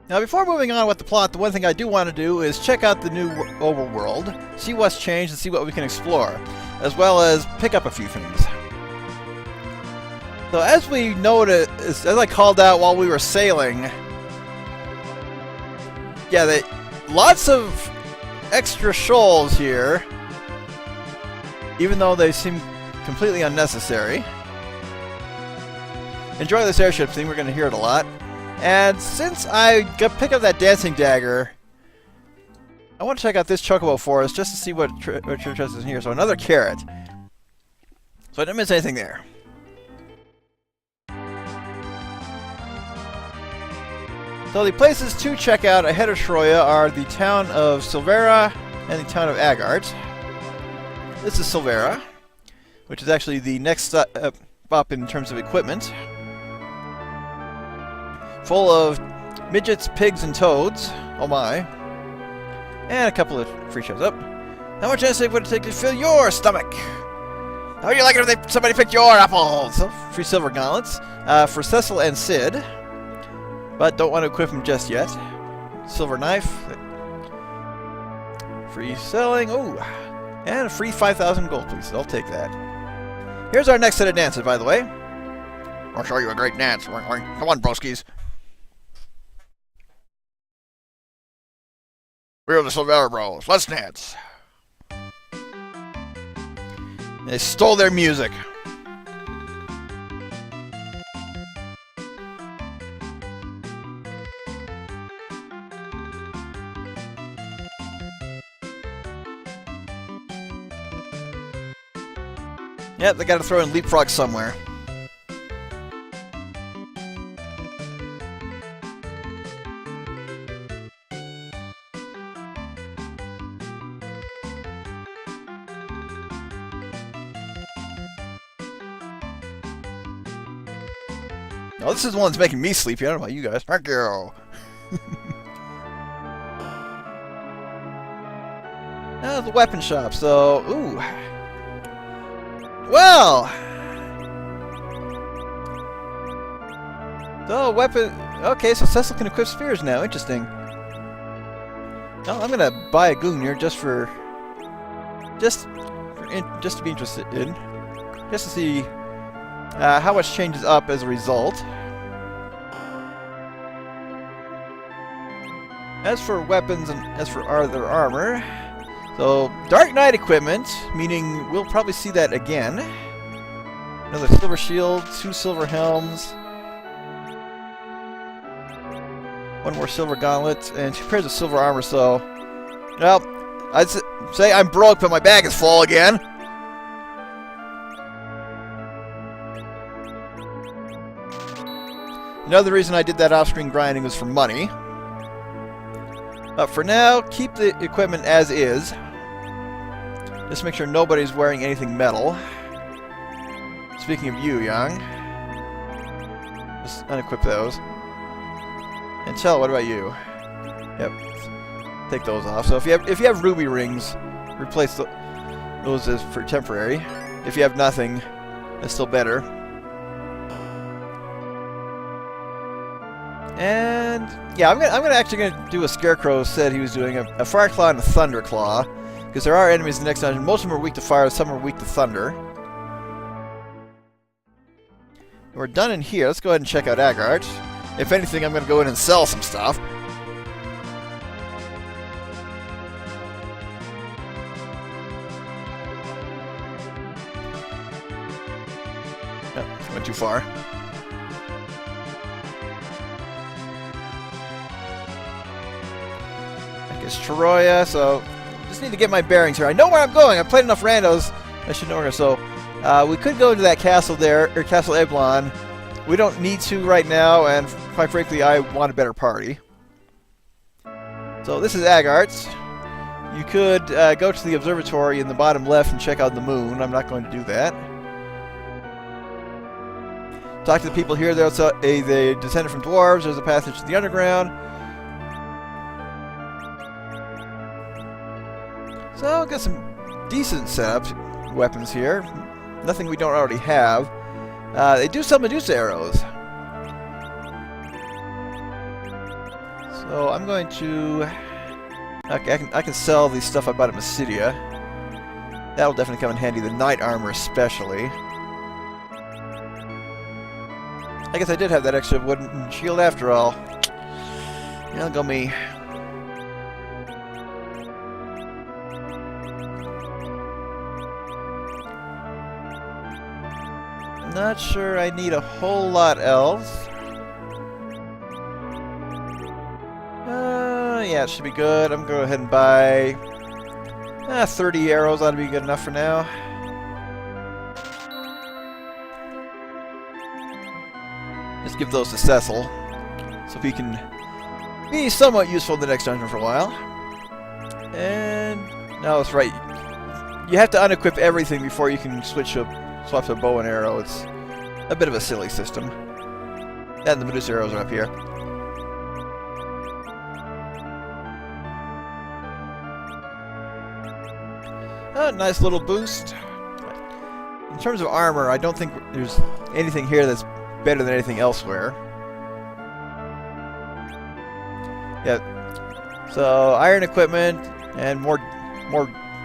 Now, before moving on with the plot, the one thing I do want to do is check out the new Overworld, see what's changed, and see what we can explore, as well as pick up a few things. So, as we noted, as I called out while we were sailing, yeah, lots of extra shoals here, even though they seem completely unnecessary. Enjoy this airship theme, we're going to hear it a lot. And since I picked up that dancing dagger, I want to check out this chocobo forest just to see what treasure is in here. So another carrot. So I didn't miss anything there. So the places to check out ahead of Troya are the town of Silveira and the town of Agarts. This is Silveira, which is actually the next stop in terms of equipment. Full of midgets, pigs, and toads. Oh my. And a couple of free shows up. How much essay would it take to fill your stomach? How would you like it if somebody picked your apples? So, free silver gauntlets for Cecil and Sid. But don't want to equip them just yet. Silver knife. Free selling. Ooh. And a free 5,000 gold pieces. I'll take that. Here's our next set of dances, by the way. I'll show you a great dance. Come on, broskies. We're the Silveira Bros. Let's dance. They stole their music. Yep, they gotta throw in leapfrog somewhere. Oh, this is the one that's making me sleepy. I don't know about you guys. Thank you. Now the weapon shop. So, ooh. Well. So weapon. Okay, so Cecil can equip spears now. Interesting. Well, I'm gonna buy a Gunarm just to be interested in, just to see how much changes up as a result. As for weapons and as for other armor, so Dark Knight equipment, meaning we'll probably see that again. Another silver shield, 2 silver helms, 1 more silver gauntlet, and 2 pairs of silver armor. So, well, I'd say I'm broke, but my bag is full again. Another reason I did that off-screen grinding was for money. But for now, keep the equipment as is. Just make sure nobody's wearing anything metal. Speaking of you, Young. Just unequip those. And Chell, what about you? Yep. Take those off. So if you have ruby rings, replace those as for temporary. If you have nothing, that's still better. And yeah, I'm actually gonna do a Scarecrow said he was doing a Fire Claw and a Thunder Claw, because there are enemies in the next dungeon. Most of them are weak to fire, some are weak to thunder. And we're done in here. Let's go ahead and check out Agarts. If anything, I'm gonna go in and sell some stuff. Oh, went too far. It's Troya, so just need to get my bearings here. I know where I'm going. I've played enough randos. I should know where. So we could go into that castle there, or Castle Eblon. We don't need to right now, and quite frankly, I want a better party. So this is Agarts. You could go to the observatory in the bottom left and check out the moon. I'm not going to do that. Talk to the people here. They descended from dwarves. There's a passage to the underground. So, I've got some decent setup weapons here. Nothing we don't already have. They do sell Medusa arrows. So I'm going to... I can sell the stuff I bought at Mysidia. That'll definitely come in handy, the knight armor especially. I guess I did have that extra wooden shield after all. Yeah, go me. Not sure I need a whole lot else. Yeah, it should be good. I'm going to go ahead and buy 30 arrows. Ought to be good enough for now. Just give those to Cecil, so he can be somewhat useful in the next dungeon for a while. And no, that's right. You have to unequip everything before you can swap to a bow and arrow. It's a bit of a silly system. And the Medusa arrows are up here. Nice little boost. In terms of armor, I don't think there's anything here that's better than anything elsewhere. Yeah. So iron equipment and more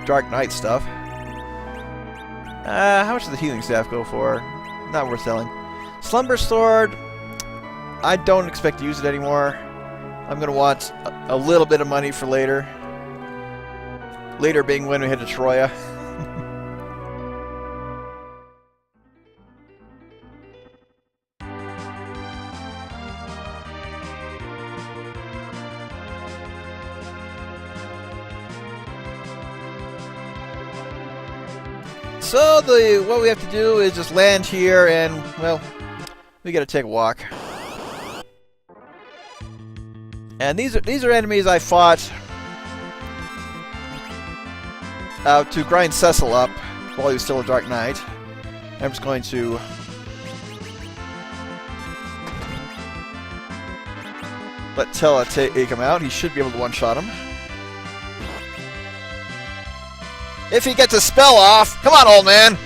Dark Knight stuff. How much does the healing staff go for? Not worth selling. Slumber sword. I don't expect to use it anymore. I'm gonna want a little bit of money for later. Later being when we head to Troya. So what we have to do is just land here and, well, we gotta take a walk. And these are enemies I fought to grind Cecil up while he was still a Dark Knight. I'm just going to let Tella take him out. He should be able to one-shot him. If he gets a spell off! Come on, old man!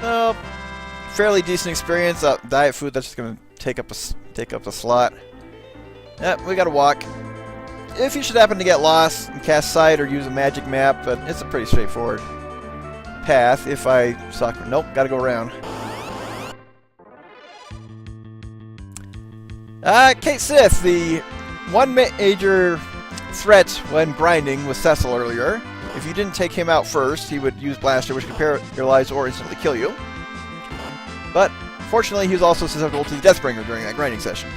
Oh, fairly decent experience. Diet food, that's just going to take up a slot. Yep, we got to walk. If you should happen to get lost and cast sight or use a magic map, but it's a pretty straightforward path. If I suck, nope, got to go around. Kate Sith, the one major threat when grinding with Cecil earlier. If you didn't take him out first, he would use Blaster, which could paralyze or instantly kill you. But, fortunately, he was also susceptible to the Deathbringer during that grinding session.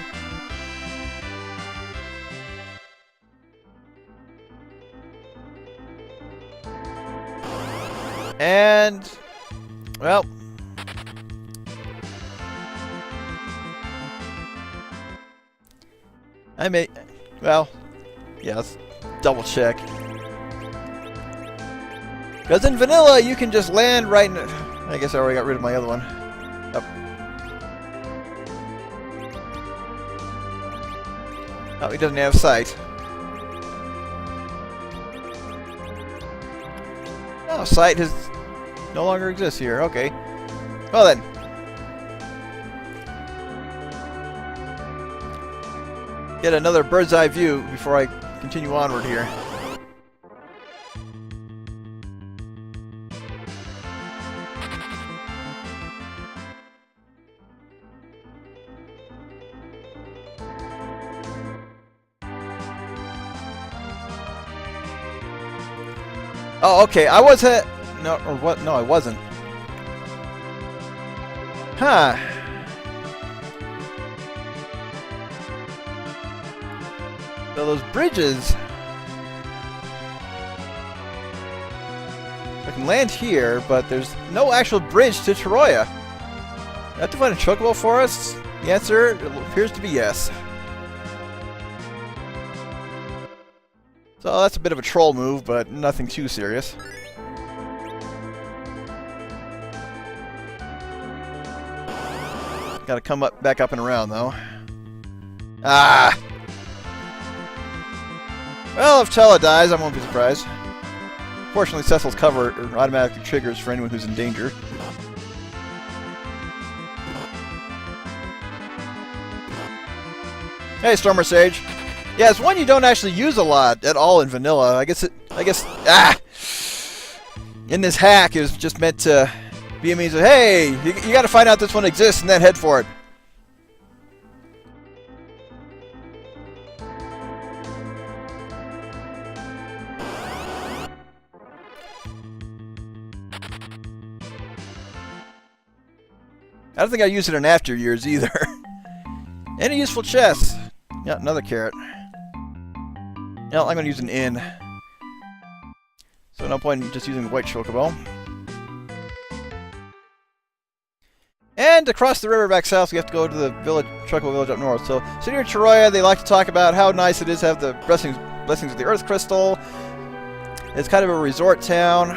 And, well, yeah, let's double check. Because in vanilla, you can just land right in... I guess I already got rid of my other one. Oh, he doesn't have sight. Oh, sight no longer exists here. Okay. Well then. Get another bird's eye view before I continue onward here. Oh, okay. I was at... No, or what? No, I wasn't. Huh. So those bridges... I can land here, but there's no actual bridge to Troya. I have to find a chocobo for us? The answer appears to be yes. So that's a bit of a troll move, but nothing too serious. Gotta come back up and around, though. Ah! Well, if Tella dies, I won't be surprised. Fortunately, Cecil's cover automatically triggers for anyone who's in danger. Hey, Stormer Sage. Yeah, it's one you don't actually use a lot at all in vanilla. I guess, in this hack, it was just meant to be a means of, hey, you gotta find out this one exists and then head for it. I don't think I use it in after years either. Any useful chests? Yeah, another carrot. No, I'm going to use an inn. So no point in just using the white chocobo. And to cross the river back south, we have to go to the village, chocobo village up north. So, city of Troya, they like to talk about how nice it is to have the blessings of the earth crystal. It's kind of a resort town.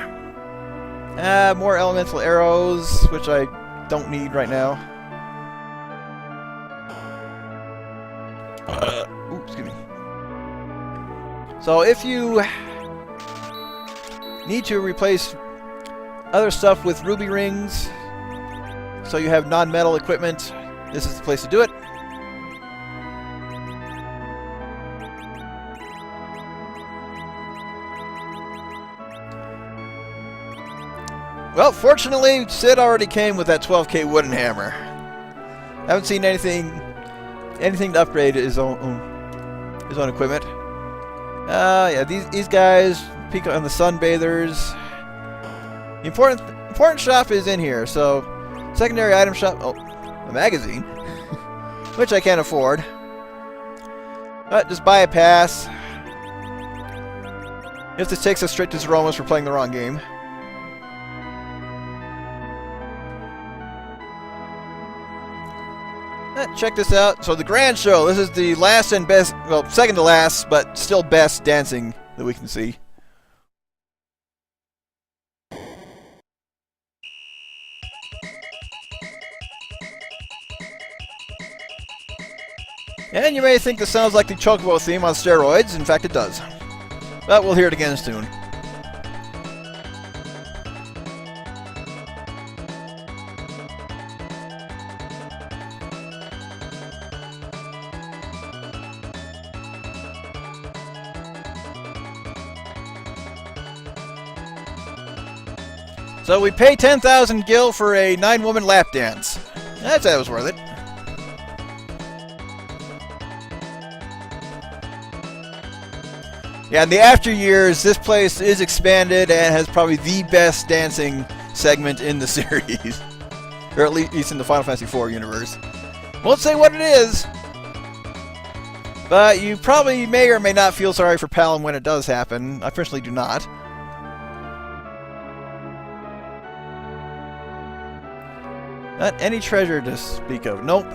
More elemental arrows, which I don't need right now. Ooh, excuse me. So if you need to replace other stuff with ruby rings, so you have non-metal equipment, this is the place to do it. Well, fortunately, Sid already came with that 12k wooden hammer. Haven't seen anything to upgrade his own equipment. Yeah, these guys peek on the sunbathers. The important shop is in here. So, secondary item shop. Oh, a magazine, which I can't afford. But just buy a pass. If this takes us straight to Zeromas for playing the wrong game. Check this out. So the grand show. This is the last and best, well, second to last, but still best dancing that we can see. And you may think this sounds like the Chocobo theme on steroids. In fact, it does. But we'll hear it again soon. So we pay 10,000 gil for a 9-woman lap dance. I'd say it was worth it. Yeah, in the after years, this place is expanded and has probably the best dancing segment in the series. Or at least in the Final Fantasy IV universe. Won't say what it is, but you probably may or may not feel sorry for Palom when it does happen. I personally do not. Not any treasure to speak of. Nope.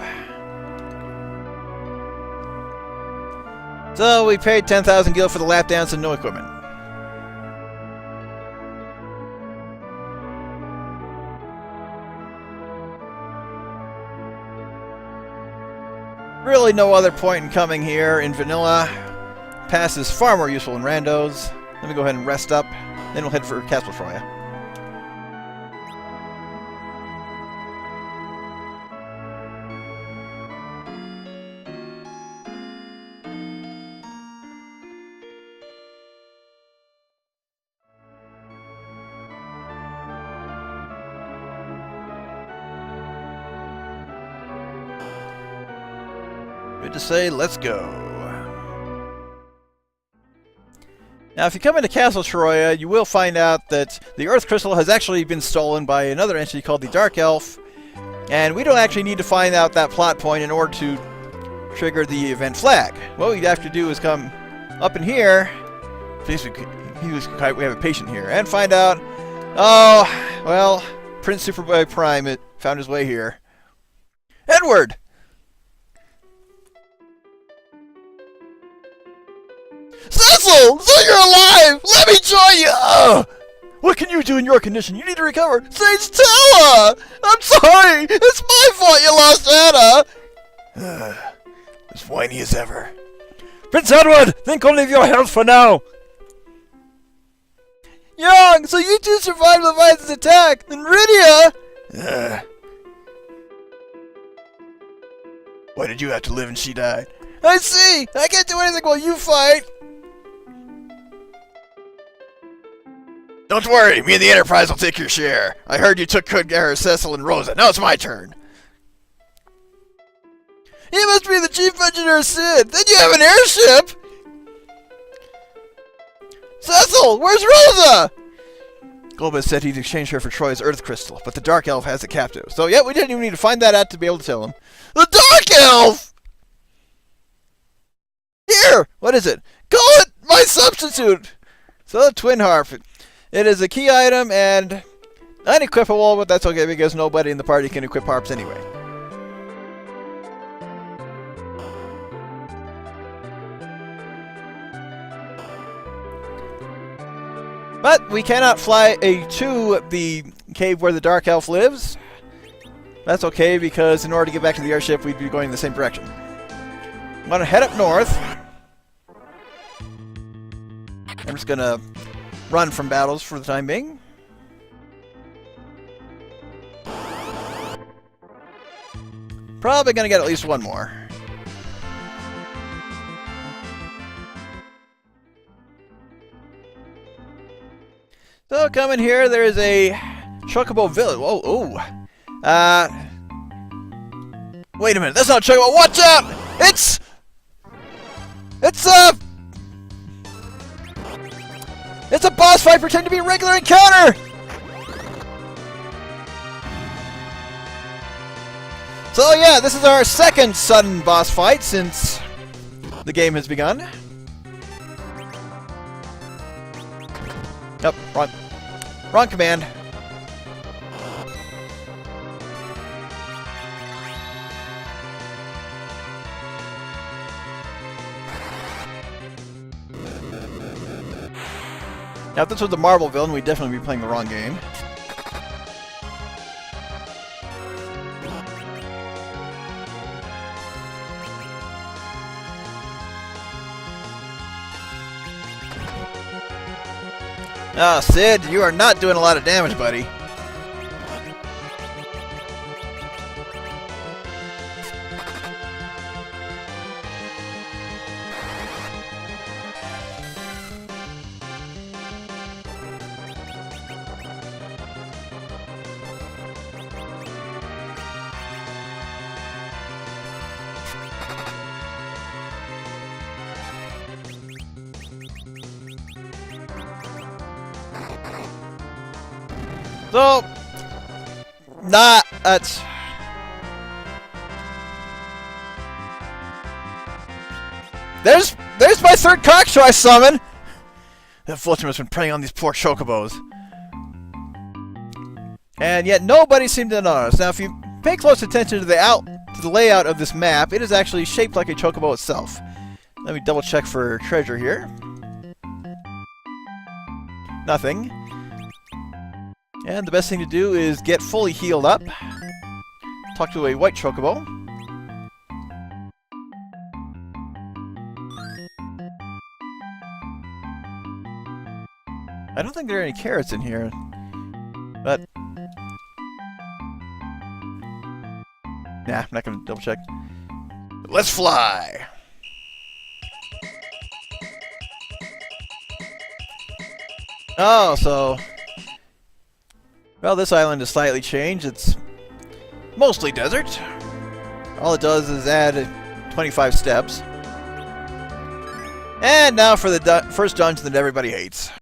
So we paid 10,000 gil for the lap dance and no equipment. Really no other point in coming here in vanilla. Pass is far more useful in randos. Let me go ahead and rest up. Then we'll head for Castle Troya. Good to say, let's go. Now, if you come into Castle Troya, you will find out that the Earth Crystal has actually been stolen by another entity called the Dark Elf, and we don't actually need to find out that plot point in order to trigger the event flag. What we have to do is come up in here, please, we have a patient here, and find out, oh, well, Prince Superboy Prime found his way here. Edward! Cecil! So you're alive! Let me join you! What can you do in your condition? You need to recover. Sage Tella! I'm sorry! It's my fault you lost Anna! As whiny as ever. Prince Edward, think only of your health for now. Young, so you two survived Leviathan's attack, and Rydia! Why did you have to live and she died? I see! I can't do anything while you fight! Don't worry, me and the Enterprise will take your share. I heard you took Khudgar, Cecil, and Rosa. Now it's my turn. You must be the chief engineer, Sid. Then you have an airship! Cecil, where's Rosa? Globus said he'd exchange her for Troy's Earth Crystal, but the Dark Elf has the captive. So, yeah, we didn't even need to find that out to be able to tell him. The Dark Elf! Here! What is it? Call it my substitute! So, the Twin Harp. It is a key item and unequipable, but that's okay because nobody in the party can equip harps anyway. But we cannot fly to the cave where the Dark Elf lives. That's okay because in order to get back to the airship, we'd be going in the same direction. I'm going to head up north. I'm just going to run from battles for the time being. Probably going to get at least one more. So, coming here, there is a Chocobo village. Whoa, oh. Wait a minute, that's not Chocobo. Watch out! It's a boss fight pretending to be a regular encounter! So, yeah, this is our second sudden boss fight since the game has begun. Yep, wrong command. Now, if this was the Marble villain, we'd definitely be playing the wrong game. Ah, Sid, you are not doing a lot of damage, buddy. So, there's my third cockshaw I summon! That Ultima's been preying on these poor chocobos. And yet nobody seemed to notice. Now if you pay close attention to the layout of this map, it is actually shaped like a chocobo itself. Let me double check for treasure here. Nothing. And the best thing to do is get fully healed up. Talk to a white chocobo. I don't think there are any carrots in here, but nah, I'm not gonna double check. Let's fly! Oh, so well, this island is slightly changed. It's mostly desert. All it does is add 25 steps. And now for the first dungeon that everybody hates.